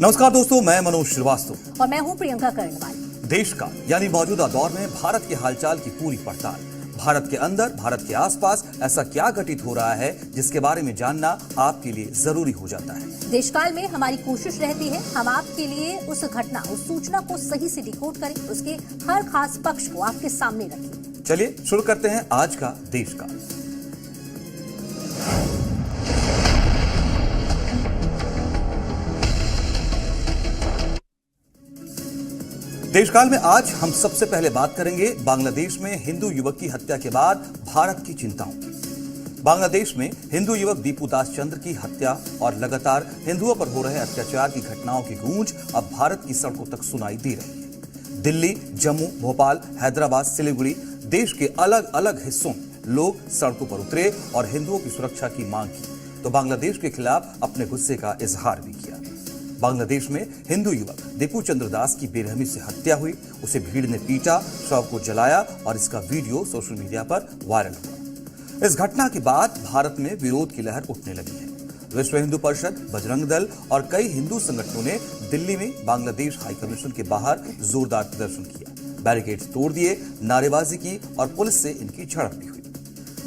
नमस्कार दोस्तों, मैं मनोज श्रीवास्तव और मैं हूं प्रियंका कर्णवाल। देश का यानी मौजूदा दौर में भारत के हालचाल की पूरी पड़ताल। भारत के अंदर, भारत के आसपास ऐसा क्या घटित हो रहा है जिसके बारे में जानना आपके लिए जरूरी हो जाता है। देशकाल में हमारी कोशिश रहती है हम आपके लिए उस घटना, उस सूचना को सही से डिकोड करें, उसके हर खास पक्ष को आपके सामने रखें। चलिए शुरू करते हैं आज का देश का। देशकाल में आज हम सबसे पहले बात करेंगे बांग्लादेश में हिंदू युवक की हत्या के बाद भारत की चिंताओं की। बांग्लादेश में हिंदू युवक दीपू दास चंद्र की हत्या और लगातार हिंदुओं पर हो रहे अत्याचार की घटनाओं की गूंज अब भारत की सड़कों तक सुनाई दे रही है। दिल्ली, जम्मू, भोपाल, हैदराबाद, सिलीगुड़ी, देश के अलग अलग हिस्सों में लोग सड़कों पर उतरे और हिंदुओं की सुरक्षा की मांग की तो बांग्लादेश के खिलाफ अपने गुस्से का इजहार भी किया। बांग्लादेश में हिंदू युवक दीपू चंद्र दास की बेरहमी से हत्या हुई, उसे भीड़ ने पीटा, शव को जलाया और इसका वीडियो सोशल मीडिया पर वायरल हुआ। इस घटना के बाद भारत में विरोध की लहर उठने लगी है। विश्व हिंदू परिषद, बजरंग दल और कई हिंदू संगठनों ने दिल्ली में बांग्लादेश हाई कमीशन के बाहर जोरदार प्रदर्शन किया, बैरिकेड्स तोड़ दिए, नारेबाजी की और पुलिस से इनकी झड़प भी हुई।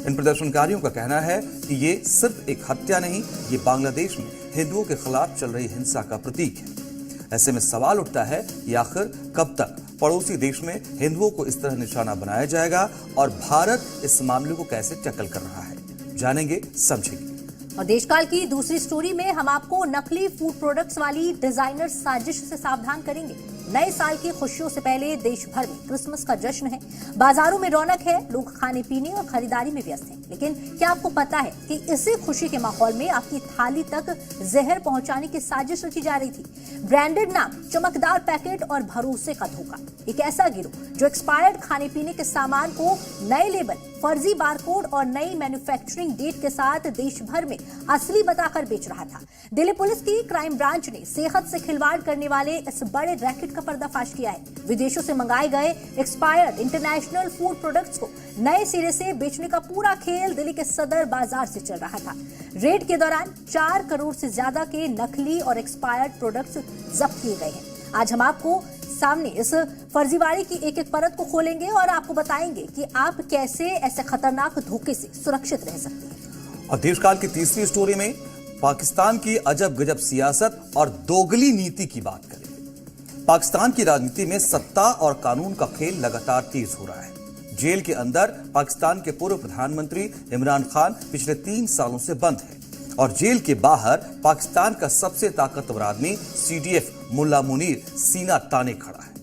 इन प्रदर्शनकारियों का कहना है कि ये सिर्फ एक हत्या नहीं, ये बांग्लादेश में हिंदुओं के खिलाफ चल रही हिंसा का प्रतीक है। ऐसे में सवाल उठता है कि आखिर कब तक पड़ोसी देश में हिंदुओं को इस तरह निशाना बनाया जाएगा और भारत इस मामले को कैसे टैकल कर रहा है, जानेंगे, समझेंगे। और देशकाल की दूसरी स्टोरी में हम आपको नकली फूड प्रोडक्ट्स वाली डिजाइनर साजिश से सावधान करेंगे। नए साल की खुशियों से पहले देश भर में क्रिसमस का जश्न है, बाजारों में रौनक है, लोग खाने पीने और खरीदारी में व्यस्त हैं। लेकिन क्या आपको पता है कि इसी खुशी के माहौल में आपकी थाली तक जहर पहुंचाने की साजिश रची जा रही थी। ब्रांडेड नाम, चमकदार पैकेट और भरोसे का धोखा। एक ऐसा गिरोह जो एक्सपायर्ड खाने पीने के सामान को नए लेबल, फर्जी बारकोड और नई मैन्युफैक्चरिंग डेट के साथ देश भर में असली बताकर बेच रहा था। दिल्ली पुलिस की क्राइम ब्रांच ने सेहत से खिलवाड़ करने वाले इस बड़े रैकेट का पर्दाफाश किया है। विदेशों से मंगाए गए एक्सपायर्ड इंटरनेशनल फूड प्रोडक्ट्स को नए सिरे से बेचने का पूरा खेल दिल्ली के सदर बाजार से चल रहा था। रेड के दौरान 4 करोड़ से ज्यादा के नकली और एक्सपायर्ड प्रोडक्ट्स जब्त किए गए हैं। आज हम आपको सामने इस फर्जीवाड़े की एक एक परत को खोलेंगे और आपको बताएंगे कि आप कैसे ऐसे खतरनाक धोखे से सुरक्षित रह सकते हैं। और देशकाल की तीसरी स्टोरी में पाकिस्तान की अजब गजब सियासत और दोगली नीति की बात करेंगे। पाकिस्तान की राजनीति में सत्ता और कानून का खेल लगातार तेज हो रहा है। जेल के अंदर पाकिस्तान के पूर्व प्रधानमंत्री इमरान खान पिछले 3 सालों से बंद है और जेल के बाहर पाकिस्तान का सबसे ताकतवर आदमी सीडीएफ मुल्ला मुनीर सीना ताने खड़ा है।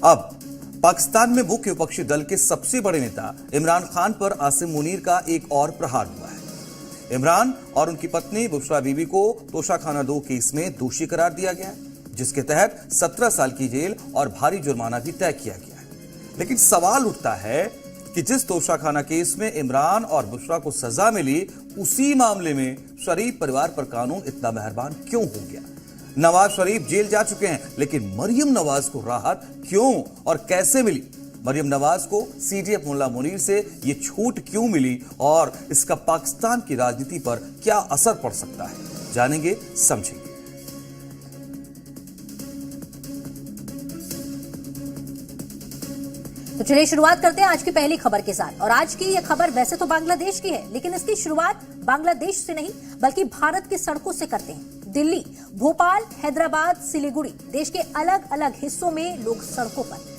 अब पाकिस्तान में मुख्य विपक्षी दल के सबसे बड़े नेता इमरान खान पर आसिम मुनीर का एक और प्रहार हुआ है। इमरान और उनकी पत्नी बुशरा बीबी को तोशाखाना 2 केस में दोषी करार दिया गया है, जिसके तहत 17 साल की जेल और भारी जुर्माना भी तय किया गया है। लेकिन सवाल उठता है कि जिस तोशाखाना केस में इमरान और बुशरा को सजा मिली, उसी मामले में शरीफ परिवार पर कानून इतना मेहरबान क्यों हो गया? नवाज शरीफ जेल जा चुके हैं, लेकिन मरियम नवाज को राहत क्यों और कैसे मिली? मरियम नवाज को सीडीएफ मुल्ला मुनीर से ये छूट क्यों मिली और इसका पाकिस्तान की राजनीति पर क्या असर पड़ सकता है, जानेंगे, समझेंगे। तो चलिए शुरुआत करते हैं आज की पहली खबर के साथ। और आज की यह खबर वैसे तो बांग्लादेश की है, लेकिन इसकी शुरुआत बांग्लादेश से नहीं बल्कि भारत की सड़कों से करते हैं। दिल्ली, भोपाल, हैदराबाद, सिलीगुड़ी, देश के अलग अलग हिस्सों में लोग सड़कों पर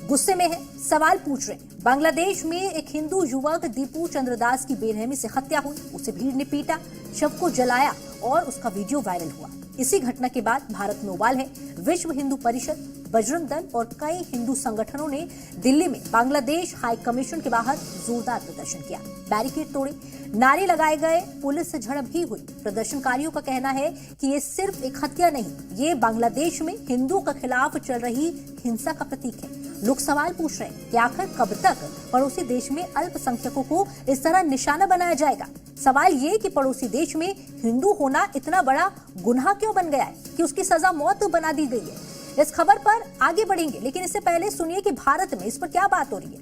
गुस्से में है, सवाल पूछ रहे हैं। बांग्लादेश में एक हिंदू युवक दीपू चंद्र दास की बेरहमी से हत्या हुई, उसे भीड़ ने पीटा, शव को जलाया और उसका वीडियो वायरल हुआ। इसी घटना के बाद भारत में उबाल है। विश्व हिंदू परिषद, बजरंग दल और कई हिंदू संगठनों ने दिल्ली में बांग्लादेश हाई कमीशन के बाहर जोरदार प्रदर्शन किया, बैरिकेड तोड़े, नारे लगाए गए, पुलिस से झड़प भी हुई। प्रदर्शनकारियों का कहना है कि ये सिर्फ एक हत्या नहीं, ये बांग्लादेश में हिंदुओं के खिलाफ चल रही हिंसा का प्रतीक है। लोग सवाल पूछ रहे हैं कि आखिर कब तक पड़ोसी देश में अल्पसंख्यकों को इस तरह निशाना बनाया जाएगा। सवाल ये कि पड़ोसी देश में हिंदू होना इतना बड़ा गुनाह क्यों बन गया है कि उसकी सजा मौत बना दी गई है। इस खबर पर आगे बढ़ेंगे, लेकिन इससे पहले सुनिए कि भारत में इस पर क्या बात हो रही है।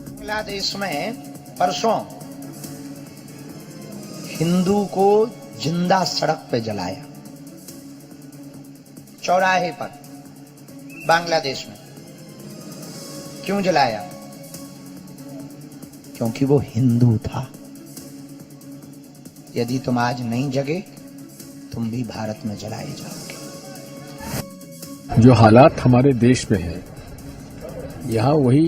बांग्लादेश में परसों हिंदू को जिंदा सड़क पे जलाया। चौराहे पर बांग्लादेश में क्यों जलाया? क्योंकि वो हिंदू था। यदि तुम आज नहीं जगे, तुम भी भारत में जलाए जाओगे। जो हालात हमारे देश में है, यहाँ वही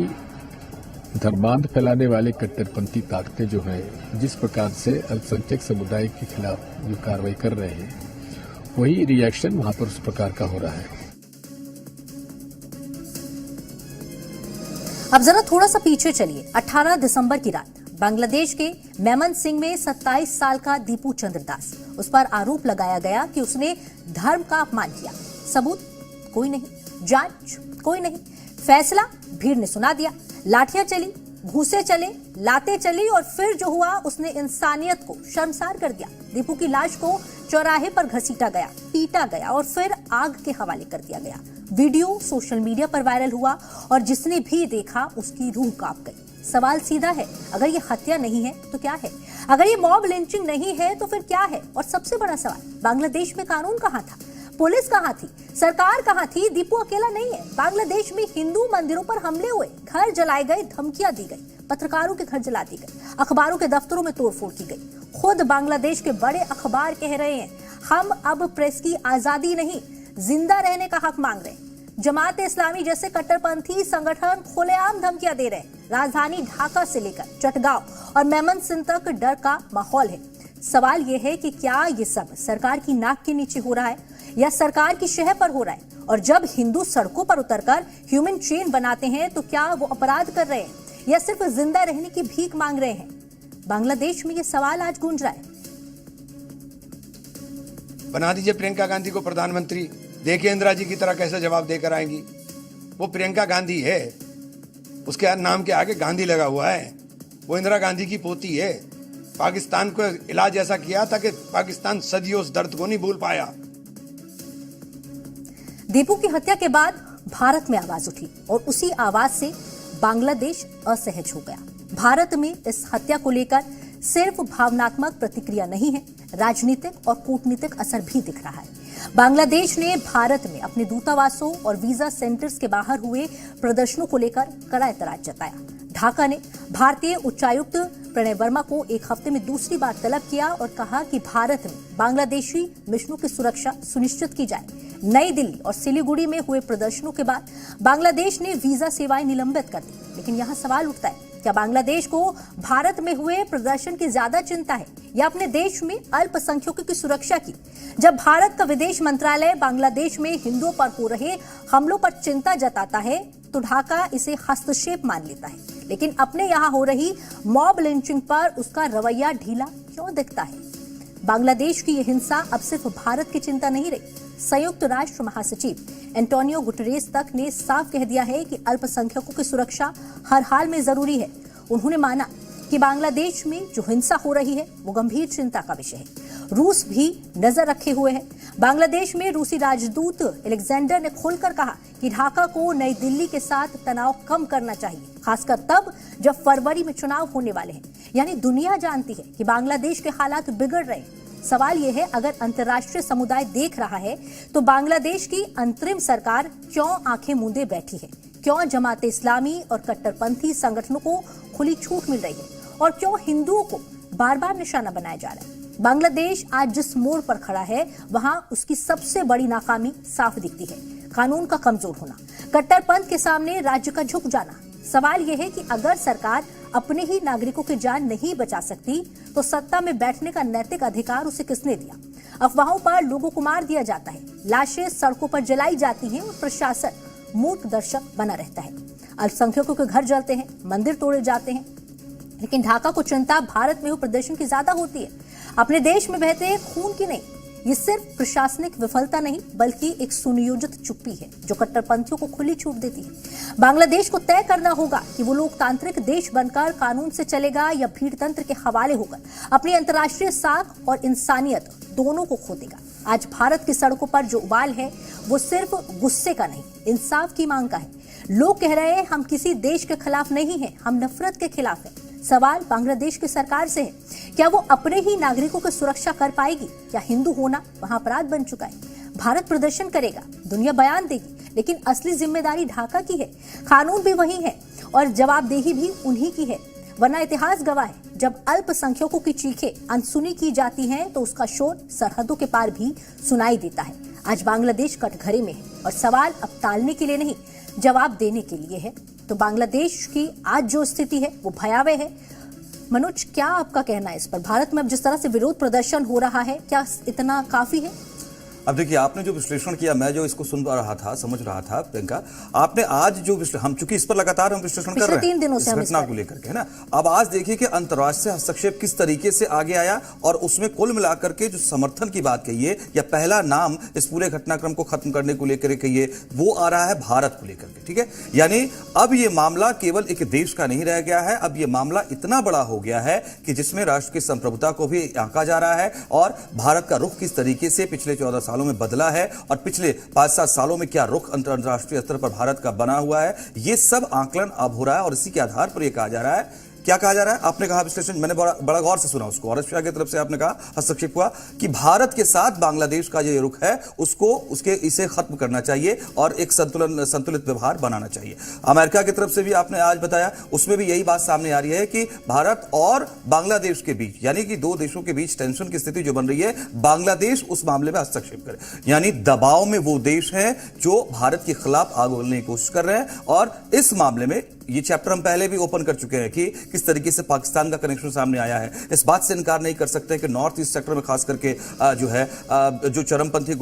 धर्मांध फैलाने वाले कट्टरपंथी ताकतें जो है जिस प्रकार से अल्पसंख्यक समुदाय के खिलाफ जो कार्रवाई कर रहे हैं, वही रिएक्शन वहां पर उस प्रकार का हो रहा है। अब जरा थोड़ा सा पीछे चलिए। 18 दिसंबर की रात बांग्लादेश के मेमनसिंह में 27 साल का दीपू चंद्र दास, उस पर आरोप लगाया गया कि उसने धर्म का अपमान किया। सबूत कोई नहीं, जांच कोई नहीं, फैसला भीड़ ने सुना दिया। लाठियां चली, घूसे चले, लाते चली और फिर जो हुआ उसने इंसानियत को शर्मसार कर दिया। दीपू की लाश को चौराहे पर घसीटा गया, पीटा गया और फिर आग के हवाले कर दिया गया। वीडियो सोशल मीडिया पर वायरल हुआ और जिसने भी देखा उसकी रूह कांप गई। सवाल सीधा है, अगर ये हत्या नहीं है तो क्या है? अगर ये मॉब लिंचिंग नहीं है तो फिर क्या है? और सबसे बड़ा सवाल, बांग्लादेश में कानून कहां था? पुलिस कहां थी? सरकार कहां थी? दीपू अकेला नहीं है। बांग्लादेश में हिंदू मंदिरों पर हमले हुए, घर जलाए गए, धमकियां दी गई, पत्रकारों के घर जला दी गई, अखबारों के दफ्तरों में तोड़फोड़ की गई। खुद बांग्लादेश के बड़े अखबार कह रहे हैं, हम अब प्रेस की आजादी नहीं, जिंदा रहने का हक मांग रहे हैं। जमात इस्लामी जैसे कट्टरपंथी संगठन खुलेआम धमकियां दे रहे हैं। राजधानी ढाका से लेकर चटगांव और मेमनसिंह तक डर का माहौल है। सवाल यह है कि क्या ये सब सरकार की नाक के नीचे हो रहा है या सरकार की शह पर हो रहा है? और जब हिंदू सड़कों पर उतरकर ह्यूमन चेन बनाते हैं तो क्या वो अपराध कर रहे हैं या सिर्फ जिंदा रहने की भीख मांग रहे हैं? बांग्लादेश में ये सवाल आज गूंज रहा है। बना दीजिए प्रियंका गांधी को प्रधानमंत्री, देखिए इंदिरा जी की तरह कैसे जवाब देकर आएंगी। वो प्रियंका गांधी है, उसके नाम के आगे गांधी लगा हुआ है। वो इंदिरा गांधी की पोती है। पाकिस्तान को इलाज ऐसा किया था कि पाकिस्तान सदियों उस दर्द को नहीं भूल पाया। दीपू की हत्या के बाद भारत में आवाज उठी और उसी आवाज से बांग्लादेश असहज हो गया। भारत में इस हत्या को लेकर सिर्फ भावनात्मक प्रतिक्रिया नहीं है, राजनीतिक और कूटनीतिक असर भी दिख रहा है। बांग्लादेश ने भारत में अपने दूतावासों और वीजा सेंटर्स के बाहर हुए प्रदर्शनों को लेकर कड़ा एतराज जताया। ढाका ने भारतीय उच्चायुक्त प्रणय वर्मा को एक हफ्ते में दूसरी बार तलब किया और कहा कि भारत में बांग्लादेशी मिशनों की सुरक्षा सुनिश्चित की जाए। नई दिल्ली और सिलीगुड़ी में हुए प्रदर्शनों के बाद बांग्लादेश ने वीजा सेवाएं निलंबित कर दी। लेकिन यहाँ सवाल उठता है, क्या बांग्लादेश को भारत में हुए प्रदर्शन की ज्यादा चिंता है या अपने देश में अल्पसंख्यकों की सुरक्षा की? जब भारत का विदेश मंत्रालय बांग्लादेश में हिंदुओं पर हो रहे हमलों पर चिंता जताता है तो ढाका इसे हस्तक्षेप मान लेता है, लेकिन अपने यहाँ हो रही मॉब लिंचिंग पर उसका रवैया ढीला क्यों दिखता है? बांग्लादेश की यह हिंसा अब सिर्फ भारत की चिंता नहीं रही। संयुक्त राष्ट्र महासचिव एंटोनियो गुटरेस तक ने साफ कह दिया है कि अल्पसंख्यकों की सुरक्षा हर हाल में जरूरी है। उन्होंने माना कि बांग्लादेश में जो हिंसा हो रही है वो गंभीर चिंता का विषय है। रूस भी नजर रखे हुए है। बांग्लादेश में रूसी राजदूत एलेक्जेंडर ने खुलकर कहा कि ढाका को नई दिल्ली के साथ तनाव कम करना चाहिए, खासकर तब जब फरवरी में चुनाव होने वाले हैं। यानी दुनिया जानती है कि बांग्लादेश के हालात बिगड़ रहे हैं। सवाल यह है, अगर अंतर्राष्ट्रीय समुदाय देख रहा है तो बांग्लादेश की अंतरिम सरकार क्यों आंखें मूंदे बैठी है? क्यों जमात इस्लामी और कट्टरपंथी संगठनों को खुली छूट मिल रही है और क्यों हिंदुओं को बार बार निशाना बनाया जा रहा है? बांग्लादेश आज जिस मोड़ पर खड़ा है वहां उसकी सबसे बड़ी नाकामी साफ दिखती है। कानून का कमजोर होना, कट्टरपंथ के सामने राज्य का झुक जाना। सवाल यह है कि अगर सरकार अपने ही नागरिकों की जान नहीं बचा सकती तो सत्ता में बैठने का नैतिक अधिकार उसे किसने दिया? अफवाहों पर लोगों को मार दिया जाता है, लाशें सड़कों पर जलाई जाती हैं और प्रशासन मूक दर्शक बना रहता है। अल्पसंख्यकों के घर जलते हैं, मंदिर तोड़े जाते हैं। लेकिन ढाका को चिंता भारत में हुए प्रदर्शन की ज्यादा होती है, अपने देश में बहते खून की नहीं। ये सिर्फ प्रशासनिक विफलता नहीं बल्कि एक सुनियोजित चुप्पी है जो कट्टरपंथियों को खुली छूट देती है। बांग्लादेश को तय करना होगा कि वो लोकतांत्रिक देश बनकर कानून से चलेगा या भीड़तंत्र के हवाले होकर अपनी अंतर्राष्ट्रीय साख और इंसानियत दोनों को खो देगा। आज भारत की सड़कों पर जो उबाल है वो सिर्फ गुस्से का नहीं, इंसाफ की मांग का है। लोग कह रहे हैं हम किसी देश के खिलाफ नहीं हैं, हम नफरत के खिलाफ हैं। सवाल बांग्लादेश की सरकार से है, क्या वो अपने ही नागरिकों की सुरक्षा कर पाएगी? क्या हिंदू होना वहां अपराध बन चुका है? भारत प्रदर्शन करेगा, दुनिया बयान देगी, लेकिन असली जिम्मेदारी ढाका की है। कानून भी वही है और जवाबदेही भी उन्हीं की है, वरना इतिहास गवाह है, जब अल्पसंख्यकों की चीखें अनसुनी की जाती हैं तो उसका शोर सरहदों के पार भी सुनाई देता है। आज बांग्लादेश कटघरे में है और सवाल अब टालने के लिए नहीं, जवाब देने के लिए है। तो बांग्लादेश की आज जो स्थिति है वो भयावह है। मनोज, क्या आपका कहना है इस पर? भारत में अब जिस तरह से विरोध प्रदर्शन हो रहा है, क्या इतना काफी है? अब देखिए, आपने जो विश्लेषण किया, मैं जो इसको सुन रहा था, समझ रहा था, प्रियंका, आपने आज जो हम चूंकि इस पर लगातार हम विश्लेषण कर रहे हैं 3 दिनों से इस घटना को लेकर के, है ना। अब आज देखिए कि अंतर्राष्ट्रीय हस्तक्षेप किस तरीके से आगे आया और उसमें कुल मिलाकर के जो समर्थन की बात कहिए या पहला नाम इस पूरे घटनाक्रम को खत्म करने को लेकर कहिए, वो आ रहा है भारत को लेकर के, ठीक है। यानी अब ये मामला केवल एक देश का नहीं रह गया है, अब ये मामला इतना बड़ा हो गया है कि जिसमें राष्ट्र की संप्रभुता को भी आंका जा रहा है और भारत का रुख किस तरीके से पिछले 14 सालों में बदला है और पिछले 5-7 सालों में क्या रुख अंतरराष्ट्रीय स्तर पर भारत का बना हुआ है, ये सब आकलन अब हो रहा है और इसी के आधार पर यह कहा जा रहा है। क्या कहा जा रहा है? आपने कहा विश्लेषण, मैंने बड़ा गौर से सुना उसको, और रशिया की तरफ से आपने कहा हस्तक्षेप हुआ कि भारत के साथ बांग्लादेश का जो रुख है उसको इसे खत्म करना चाहिए और एक संतुलित व्यवहार बनाना चाहिए। अमेरिका की तरफ से भी आपने आज बताया, उसमें भी यही बात सामने आ रही है कि भारत और बांग्लादेश के बीच, यानी कि दो देशों के बीच टेंशन की स्थिति जो बन रही है, बांग्लादेश उस मामले में हस्तक्षेप करे, यानी दबाव में वो देश है जो भारत के खिलाफ आग उगलने की कोशिश कर रहे हैं। और इस मामले में ये चैप्टर हम पहले भी ओपन कर चुके हैं कि किस तरीके से पाकिस्तान का कनेक्शन सामने आया है। इस बात से इनकार नहीं कर सकते कि नॉर्थ ईस्ट सेक्टर में खास करके जो है जो चरमपंथी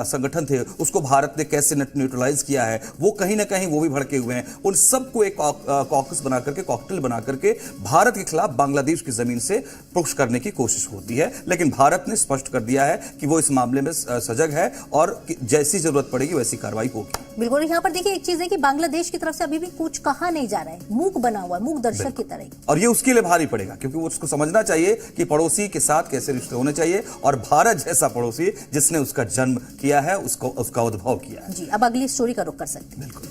संगठन थे उसको भारत ने कैसे न्यूट्रलाइज किया है, वो कहीं ना कहीं वो भी भड़के हुए हैं। उन सबको एक कॉकस बना करके, कॉकटेल बना करके भारत के खिलाफ बांग्लादेश की जमीन से पुश करने की कोशिश होती है। लेकिन भारत ने स्पष्ट कर दिया है कि वो इस मामले में सजग है और जैसी जरूरत पड़ेगी वैसी कार्रवाई होगी। बिल्कुल। यहाँ पर देखिए, एक चीज है कि बांग्लादेश की तरफ से अभी भी कुछ कहा नहीं जा रहा है, मूक बना हुआ है, मूक दर्शक की तरह। और ये उसके लिए भारी पड़ेगा क्योंकि वो उसको समझना चाहिए कि पड़ोसी के साथ कैसे रिश्ते होने चाहिए और भारत जैसा पड़ोसी जिसने उसका जन्म किया है, उसका उद्भव किया है। जी, अब अगली स्टोरी का रुख कर सकते हैं। बिल्कुल।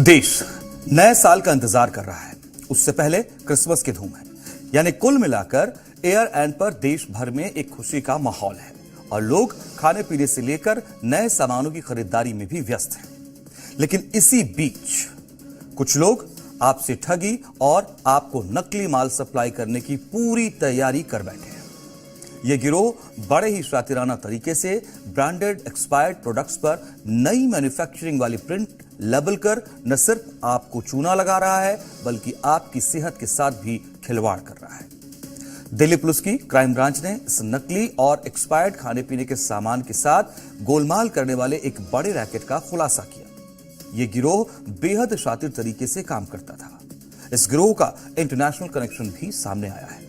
देश नए साल का इंतजार कर रहा है, उससे पहले क्रिसमस की धूम है, यानी कुल मिलाकर एयर एंड पर देश भर में एक खुशी का माहौल है और लोग खाने पीने से लेकर नए सामानों की खरीदारी में भी व्यस्त हैं। लेकिन इसी बीच कुछ लोग आपसे ठगी और आपको नकली माल सप्लाई करने की पूरी तैयारी कर बैठे हैं। यह गिरोह बड़े ही शातिराना तरीके से ब्रांडेड एक्सपायर्ड प्रोडक्ट्स पर नई मैन्युफैक्चरिंग वाली प्रिंट लेबल कर न सिर्फ आपको चूना लगा रहा है बल्कि आपकी सेहत के साथ भी खिलवाड़ कर रहा है। दिल्ली पुलिस की क्राइम ब्रांच ने इस नकली और एक्सपायर्ड खाने पीने के सामान के साथ गोलमाल करने वाले एक बड़े रैकेट का खुलासा किया। यह गिरोह बेहद शातिर तरीके से काम करता था। इस गिरोह का इंटरनेशनल कनेक्शन भी सामने आया है।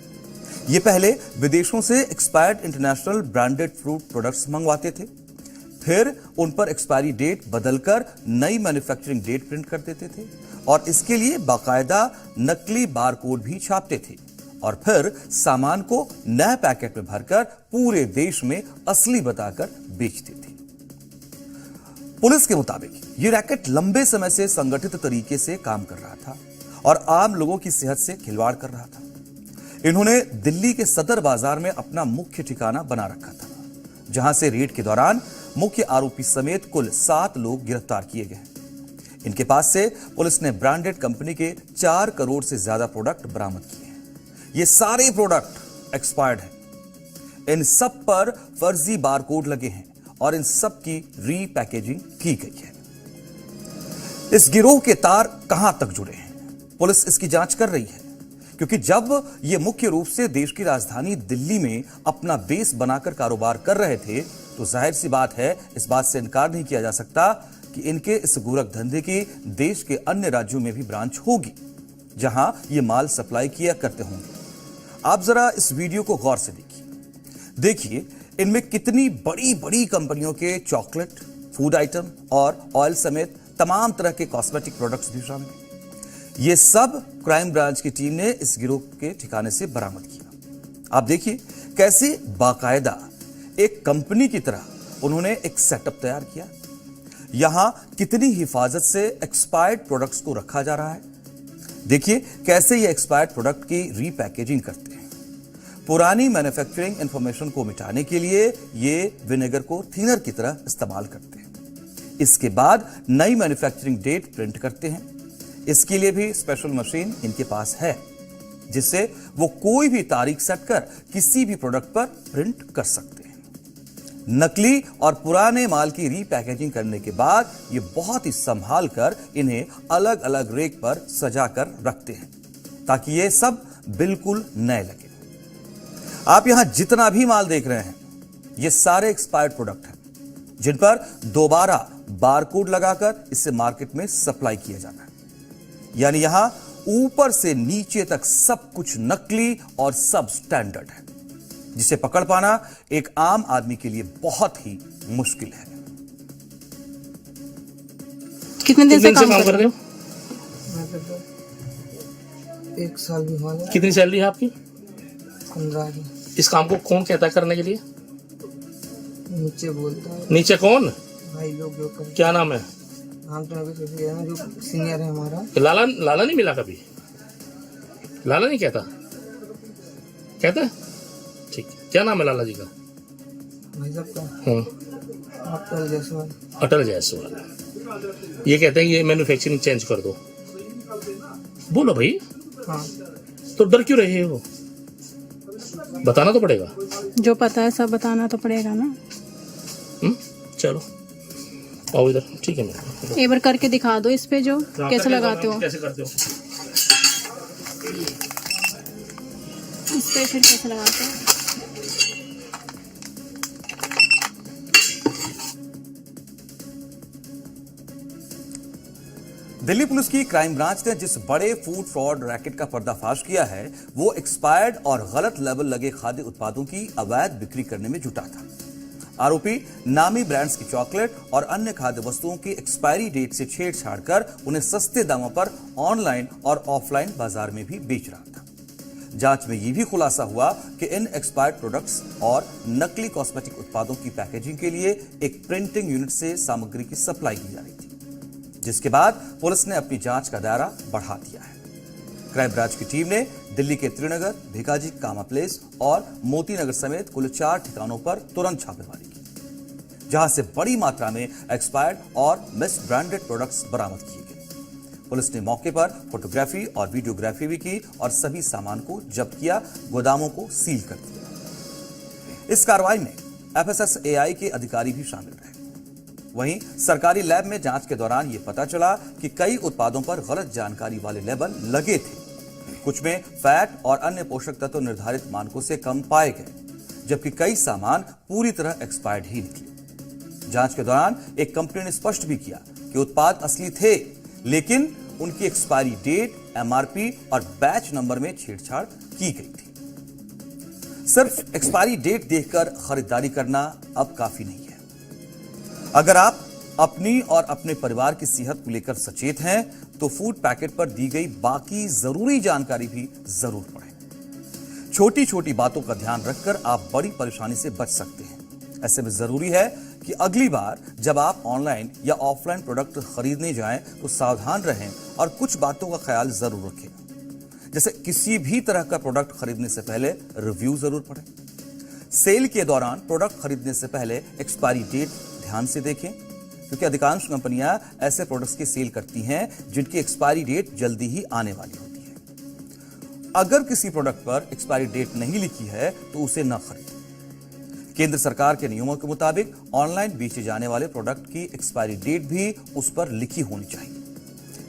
ये पहले विदेशों से expired international branded fruit products मंगवाते थे, फिर उन पर एक्सपायरी डेट बदलकर नई मैन्युफैक्चरिंग डेट प्रिंट कर देते थे और इसके लिए बाकायदा नकली बारकोड भी छापते थे और फिर सामान को नए पैकेट में भरकर पूरे देश में असली बताकर बेचते थे। पुलिस के मुताबिक यह रैकेट लंबे समय से संगठित तरीके से काम कर रहा था और आम लोगों की सेहत से खिलवाड़ कर रहा था। इन्होंने दिल्ली के सदर बाजार में अपना मुख्य ठिकाना बना रखा था, जहां से रेड के दौरान मुख्य आरोपी समेत कुल 7 लोग गिरफ्तार किए गए। इनके पास से पुलिस ने ब्रांडेड कंपनी के 4 करोड़ से ज्यादा प्रोडक्ट बरामद किए हैं। ये सारे प्रोडक्ट एक्सपायर्ड हैं। इन सब पर फर्जी बारकोड लगे हैं और इन सब की रीपैकेजिंग की गई है। इस गिरोह के तार कहां तक जुड़े हैं, पुलिस इसकी जांच कर रही है, क्योंकि जब ये मुख्य रूप से देश की राजधानी दिल्ली में अपना बेस बनाकर कारोबार कर रहे थे तो जाहिर सी बात है, इस बात से इनकार नहीं किया जा सकता कि इनके इस गोरख धंधे की देश के अन्य राज्यों में भी ब्रांच होगी जहां ये माल सप्लाई किया करते होंगे। आप जरा इस वीडियो को गौर से देखिए इनमें कितनी बड़ी बड़ी कंपनियों के चॉकलेट, फूड आइटम और ऑयल समेत तमाम तरह के कॉस्मेटिक प्रोडक्ट्स भी शामिल हैं। ये सब क्राइम ब्रांच की टीम ने इस गिरोह के ठिकाने से बरामद किया। आप देखिए कैसे बाकायदा एक कंपनी की तरह उन्होंने एक सेटअप तैयार किया। यहां कितनी हिफाजत से एक्सपायर्ड प्रोडक्ट्स को रखा जा रहा है। देखिए कैसे ये एक्सपायर्ड प्रोडक्ट की रीपैकेजिंग करते हैं। पुरानी मैन्युफैक्चरिंग इंफॉर्मेशन को मिटाने के लिए ये विनेगर को थिनर की तरह इस्तेमाल करते हैं। इसके बाद नई मैन्युफैक्चरिंग डेट प्रिंट करते हैं। इसके लिए भी स्पेशल मशीन इनके पास है, जिससे वो कोई भी तारीख सेट कर किसी भी प्रोडक्ट पर प्रिंट कर सकते हैं। नकली और पुराने माल की रीपैकेजिंग करने के बाद ये बहुत ही संभाल कर इन्हें अलग अलग रेक पर सजा कर रखते हैं, ताकि ये सब बिल्कुल नए लगे। आप यहां जितना भी माल देख रहे हैं, ये सारे एक्सपायर्ड प्रोडक्ट हैं, जिन पर दोबारा बारकोड लगाकर इसे मार्केट में सप्लाई किया जाना है। यानी यहां ऊपर से नीचे तक सब कुछ नकली और सब स्टैंडर्ड है, जिसे पकड़ पाना एक आम आदमी के लिए बहुत ही मुश्किल है। कितने दिन से काम कर रहे हो? मैं तो 1 साल भी हुआ है। कितनी सैलरी है आपकी? 15 की। इस काम को कौन कहता है करने के लिए? नीचे बोलता है नीचे कौन? भाई लोग जो कर क्या नाम है? हम तो अभी सोच रहे हैं जो सीनियर है हमारा। लाला लाला नहीं मिला कभी? लाला नहीं कहता? कहता है? ठीक है। क्या नाम है लाला जी का? भाई साहब का अटल जायसवाल। अटल जायसवाल। ये कहते हैं ये मैन्युफैक्चरिंग चेंज कर दो। बोलो भाई। हाँ, तो डर क्यों रहे हो? बताना तो पड़ेगा। जो पता है सब बताना तो पड़ेगा ना। चलो आओ इधर। ठीक है मैम, एक बार करके दिखा दो इस पे जो कैसे लगाते हो, कैसे करते हो? इस पे फिर कैसे लगाते हो। दिल्ली पुलिस की क्राइम ब्रांच ने जिस बड़े फूड फ्रॉड रैकेट का पर्दाफाश किया है, वो एक्सपायर्ड और गलत लेबल लगे खाद्य उत्पादों की अवैध बिक्री करने में जुटा था। आरोपी नामी ब्रांड्स की चॉकलेट और अन्य खाद्य वस्तुओं की एक्सपायरी डेट से छेड़छाड़ कर उन्हें सस्ते दामों पर ऑनलाइन और ऑफलाइन बाजार में भी बेच रहा था। जांच में यह भी खुलासा हुआ कि इन एक्सपायर्ड प्रोडक्ट्स और नकली कॉस्मेटिक उत्पादों की पैकेजिंग के लिए एक प्रिंटिंग यूनिट से सामग्री की सप्लाई की जा रही थी, जिसके बाद पुलिस ने अपनी जांच का दायरा बढ़ा दिया है। क्राइम ब्रांच की टीम ने दिल्ली के त्रिनगर, भिकाजी कामा प्लेस और मोती नगर समेत कुल 4 ठिकानों पर तुरंत छापेमारी की, जहां से बड़ी मात्रा में एक्सपायर्ड और मिस ब्रांडेड प्रोडक्ट्स बरामद किए गए। पुलिस ने मौके पर फोटोग्राफी और वीडियोग्राफी भी की और सभी सामान को जब्त किया, गोदामों को सील कर दिया। इस कार्रवाई में FSSAI के अधिकारी भी शामिल रहे। वहीं सरकारी लैब में जांच के दौरान यह पता चला कि कई उत्पादों पर गलत जानकारी वाले लेबल लगे थे। कुछ में फैट और अन्य पोषक तत्व निर्धारित मानकों से कम पाए गए, जबकि कई सामान पूरी तरह एक्सपायर्ड ही निकले। जांच के दौरान एक कंपनी ने स्पष्ट भी किया कि उत्पाद असली थे, लेकिन उनकी एक्सपायरी डेट, MRP और बैच नंबर में छेड़छाड़ की गई थी। सिर्फ एक्सपायरी डेट देखकर खरीदारी करना अब काफी नहीं है। अगर आप अपनी और अपने परिवार की सेहत को लेकर सचेत हैं, तो फूड पैकेट पर दी गई बाकी जरूरी जानकारी भी जरूर पढ़ें। छोटी छोटी बातों का ध्यान रखकर आप बड़ी परेशानी से बच सकते हैं। ऐसे में जरूरी है कि अगली बार जब आप ऑनलाइन या ऑफलाइन प्रोडक्ट खरीदने जाएं, तो सावधान रहें और कुछ बातों का ख्याल जरूर रखें। जैसे किसी भी तरह का प्रोडक्ट खरीदने से पहले रिव्यू जरूर पढ़ें। सेल के दौरान प्रोडक्ट खरीदने से पहले एक्सपायरी डेट ध्यान से देखें, क्योंकि अधिकांश कंपनियां ऐसे प्रोडक्ट्स की सेल करती हैं जिनकी एक्सपायरी डेट जल्दी ही आने वाली होती है। अगर किसी प्रोडक्ट पर एक्सपायरी डेट नहीं लिखी है तो उसे न खरीदें। केंद्र सरकार के नियमों के मुताबिक ऑनलाइन बेचे जाने वाले प्रोडक्ट की एक्सपायरी डेट भी उस पर लिखी होनी चाहिए।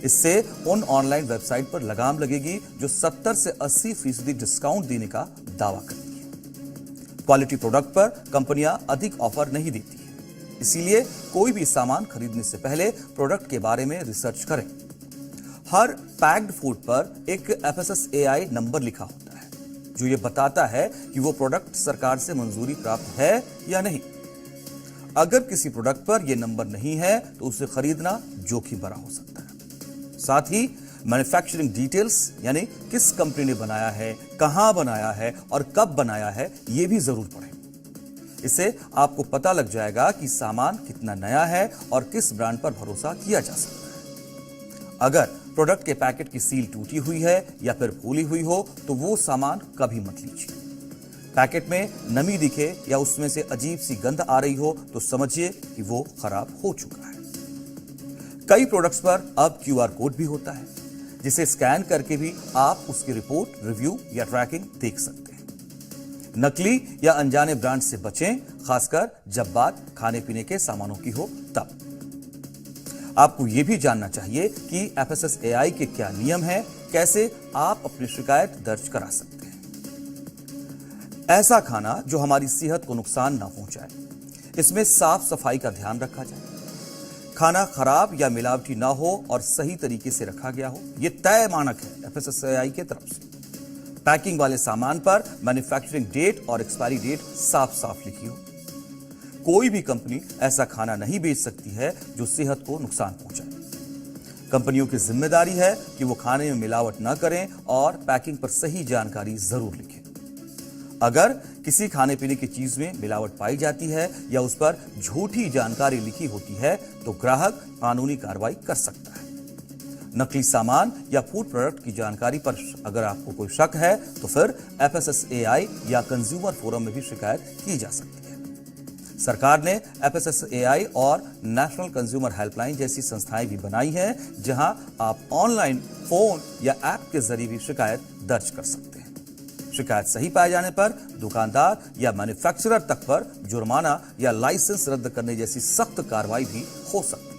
इससे उन ऑनलाइन वेबसाइट पर लगाम लगेगी जो 70 से 80% डिस्काउंट देने का दावा करती है। क्वालिटी प्रोडक्ट पर कंपनियां अधिक ऑफर नहीं देती है, इसीलिए कोई भी सामान खरीदने से पहले प्रोडक्ट के बारे में रिसर्च करें। हर पैक्ड फूड पर एक FSSAI नंबर लिखा होता है, जो ये बताता है कि वो प्रोडक्ट सरकार से मंजूरी प्राप्त है या नहीं। अगर किसी प्रोडक्ट पर यह नंबर नहीं है तो उसे खरीदना जोखिम भरा हो सकता है। साथ ही मैन्युफैक्चरिंग डिटेल्स, यानी किस कंपनी ने बनाया है, कहां बनाया है और कब बनाया है, यह भी जरूर पढ़ें। इससे आपको पता लग जाएगा कि सामान कितना नया है और किस ब्रांड पर भरोसा किया जा सकता है। अगर प्रोडक्ट के पैकेट की सील टूटी हुई है या फिर फूली हुई हो, तो वो सामान कभी मत लीजिए। पैकेट में नमी दिखे या उसमें से अजीब सी गंध आ रही हो तो समझिए कि वो खराब हो चुका है। कई प्रोडक्ट्स पर अब QR कोड भी होता है, जिसे स्कैन करके भी आप उसकी रिपोर्ट, रिव्यू या ट्रैकिंग देख सकते हैं। नकली या अनजाने ब्रांड से बचें, खासकर जब बात खाने पीने के सामानों की हो तब। आपको यह भी जानना चाहिए कि FSSAI के क्या नियम हैं, कैसे आप अपनी शिकायत दर्ज करा सकते हैं। ऐसा खाना जो हमारी सेहत को नुकसान ना पहुंचाए, इसमें साफ सफाई का ध्यान रखा जाए, खाना खराब या मिलावटी ना हो और सही तरीके से रखा गया हो, यह तय मानक है FSSAI की तरफ से। पैकिंग वाले सामान पर मैन्युफैक्चरिंग डेट और एक्सपायरी डेट साफ साफ लिखी हो। कोई भी कंपनी ऐसा खाना नहीं बेच सकती है जो सेहत को नुकसान पहुंचाए। कंपनियों की जिम्मेदारी है कि वो खाने में मिलावट न करें और पैकिंग पर सही जानकारी जरूर लिखें। अगर किसी खाने पीने की चीज में मिलावट पाई जाती है या उस पर झूठी जानकारी लिखी होती है तो ग्राहक कानूनी कार्रवाई कर सकता है। नकली सामान या फूड प्रोडक्ट की जानकारी पर अगर आपको कोई शक है तो फिर FSSAI या कंज्यूमर फोरम में भी शिकायत की जा सकती है। सरकार ने FSSAI और नेशनल कंज्यूमर हेल्पलाइन जैसी संस्थाएं भी बनाई हैं, जहां आप ऑनलाइन, फोन या ऐप के जरिए भी शिकायत दर्ज कर सकते हैं। शिकायत सही पाए जाने पर दुकानदार या मैन्युफैक्चरर तक पर जुर्माना या लाइसेंस रद्द करने जैसी सख्त कार्रवाई भी हो सकती है।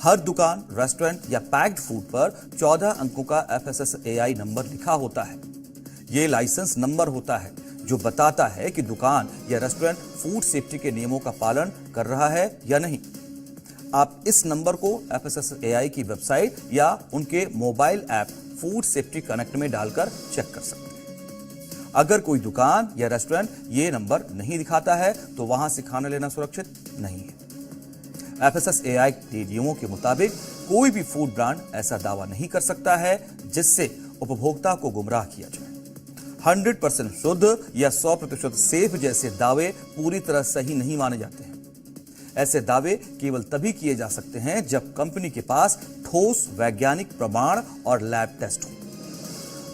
हर दुकान, रेस्टोरेंट या पैक्ड फूड पर 14 अंकों का FSSAI नंबर लिखा होता है। ये लाइसेंस नंबर होता है जो बताता है कि दुकान या रेस्टोरेंट फूड सेफ्टी के नियमों का पालन कर रहा है या नहीं। आप इस नंबर को FSSAI की वेबसाइट या उनके mobile app food safety connect में डालकर चेक कर सकते हैं। अगर कोई दुकान या रेस्टोरेंट ये नंबर नहीं दिखाता है तो वहां से खाना लेना सुरक्षित नहीं है। FSSAI के नियमों के मुताबिक कोई भी फूड ब्रांड ऐसा दावा नहीं कर सकता है जिससे उपभोक्ता को गुमराह किया जाए। 100% शुद्ध या 100% सेफ जैसे दावे पूरी तरह सही नहीं माने जाते हैं। ऐसे दावे केवल तभी किए जा सकते हैं जब कंपनी के पास ठोस वैज्ञानिक प्रमाण और लैब टेस्ट हो।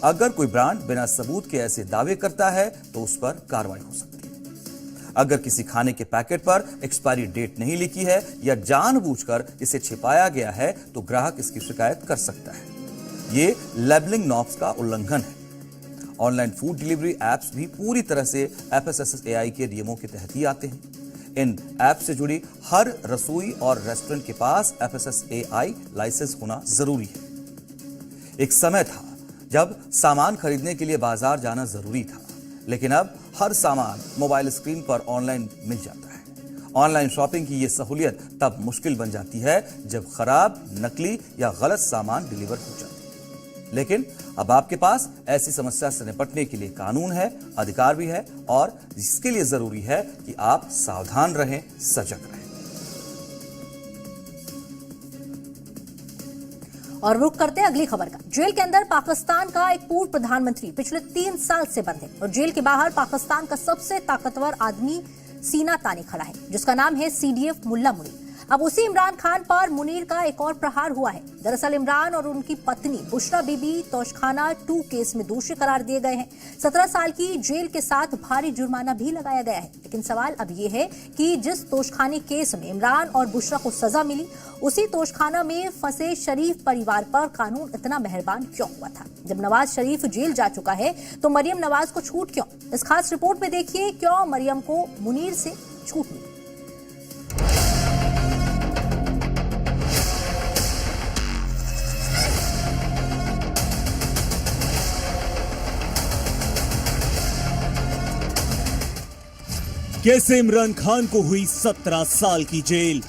अगर कोई ब्रांड बिना सबूत के ऐसे दावे करता है तो उस पर कार्रवाई हो सकती है। अगर किसी खाने के पैकेट पर एक्सपायरी डेट नहीं लिखी है या जानबूझकर इसे छिपाया गया है तो ग्राहक इसकी शिकायत कर सकता है। ये लेबलिंग नॉर्म्स का उल्लंघन है। ऑनलाइन फूड डिलीवरी एप्स भी पूरी तरह से FSSAI के नियमों के तहत ही आते हैं। इन ऐप से जुड़ी हर रसोई और रेस्टोरेंट के पास FSSAI लाइसेंस होना जरूरी है। एक समय था जब सामान खरीदने के लिए बाजार जाना जरूरी था, लेकिन अब हर सामान मोबाइल स्क्रीन पर ऑनलाइन मिल जाता है। ऑनलाइन शॉपिंग की यह सहूलियत तब मुश्किल बन जाती है जब खराब, नकली या गलत सामान डिलीवर हो जाते हैं। लेकिन अब आपके पास ऐसी समस्या से निपटने के लिए कानून है, अधिकार भी है और इसके लिए जरूरी है कि आप सावधान रहें, सजग रहें। और रुक करते हैं अगली खबर का। जेल के अंदर पाकिस्तान का एक पूर्व प्रधानमंत्री पिछले 3 साल से बंद है और जेल के बाहर पाकिस्तान का सबसे ताकतवर आदमी सीना ताने खड़ा है, जिसका नाम है CDF मुल्ला मुनीर। अब उसी इमरान खान पर मुनीर का एक और प्रहार हुआ है। दरअसल इमरान और उनकी पत्नी बुशरा बीबी तोशखाना 2 केस में दोषी करार दिए गए हैं। 17 साल की जेल के साथ भारी जुर्माना भी लगाया गया है। लेकिन सवाल अब यह है कि जिस तोशखाने केस में इमरान और बुशरा को सजा मिली, उसी तोशखाना में फंसे शरीफ परिवार पर कानून इतना मेहरबान क्यों हुआ था? जब नवाज शरीफ जेल जा चुका है तो मरियम नवाज को छूट क्यों? इस खास रिपोर्ट में देखिए क्यों मरियम को मुनीर से छूट मिली। कैसे इमरान खान को हुई 17 साल की जेल।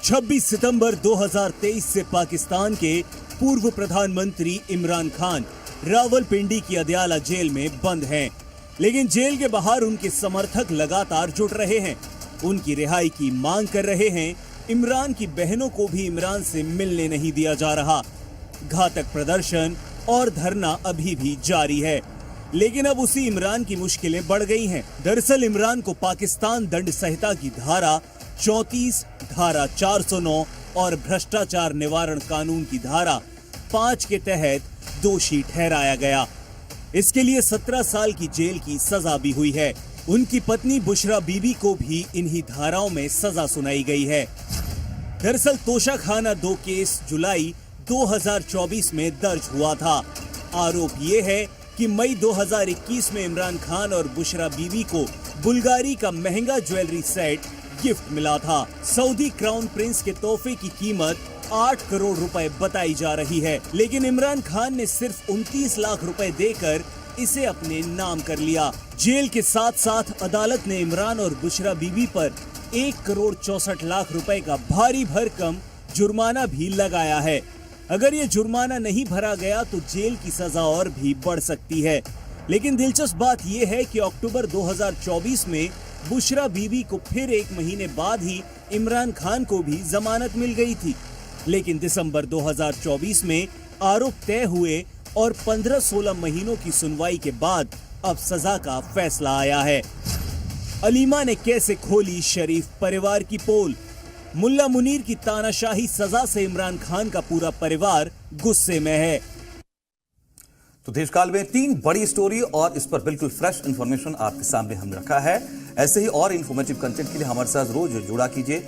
26 सितंबर 2023 से पाकिस्तान के पूर्व प्रधानमंत्री इमरान खान रावलपिंडी की अदयाला जेल में बंद हैं, लेकिन जेल के बाहर उनके समर्थक लगातार जुट रहे हैं, उनकी रिहाई की मांग कर रहे हैं। इमरान की बहनों को भी इमरान से मिलने नहीं दिया जा रहा। घातक प्रदर्शन और धरना अभी भी जारी है, लेकिन अब उसी इमरान की मुश्किलें बढ़ गई हैं। दरअसल इमरान को पाकिस्तान दंड संहिता की धारा 34, धारा 409 और भ्रष्टाचार निवारण कानून की धारा 5 के तहत दोषी ठहराया गया। इसके लिए 17 साल की जेल की सजा भी हुई है। उनकी पत्नी बुशरा बीबी को भी इन्हीं धाराओं में सजा सुनाई गई है। दरअसल तोशाखाना 2 केस जुलाई 2024 में दर्ज हुआ था। आरोप ये है कि मई 2021 में इमरान खान और बुशरा बीबी को बुल्गारी का महंगा ज्वेलरी सेट गिफ्ट मिला था। सऊदी क्राउन प्रिंस के तोहफे की कीमत 8 करोड़ रुपए बताई जा रही है, लेकिन इमरान खान ने सिर्फ 29 लाख रुपए देकर इसे अपने नाम कर लिया। जेल के साथ साथ अदालत ने इमरान और बुशरा बीबी पर 1 करोड़ 64 लाख रुपए का भारी भरकम जुर्माना भी लगाया है। अगर ये जुर्माना नहीं भरा गया तो जेल की सजा और भी बढ़ सकती है। लेकिन दिलचस्प बात यह है कि अक्टूबर 2024 में बुशरा बीबी को फिर 1 महीने बाद ही इमरान खान को भी जमानत मिल गई थी। लेकिन दिसंबर 2024 में आरोप तय हुए और 15-16 महीनों की सुनवाई के बाद अब सजा का फैसला आया है। अलीमा ने कैसे खोली शरीफ परिवार की पोल। मुल्ला मुनीर की तानाशाही सजा से इमरान खान का पूरा परिवार गुस्से में है। तो देशकाल में 3 बड़ी स्टोरी और इस पर बिल्कुल फ्रेश इंफॉर्मेशन आपके सामने हमने रखा है। ऐसे ही और इन्फॉर्मेटिव कंटेंट के लिए हमारे साथ रोज जुड़ा कीजिए।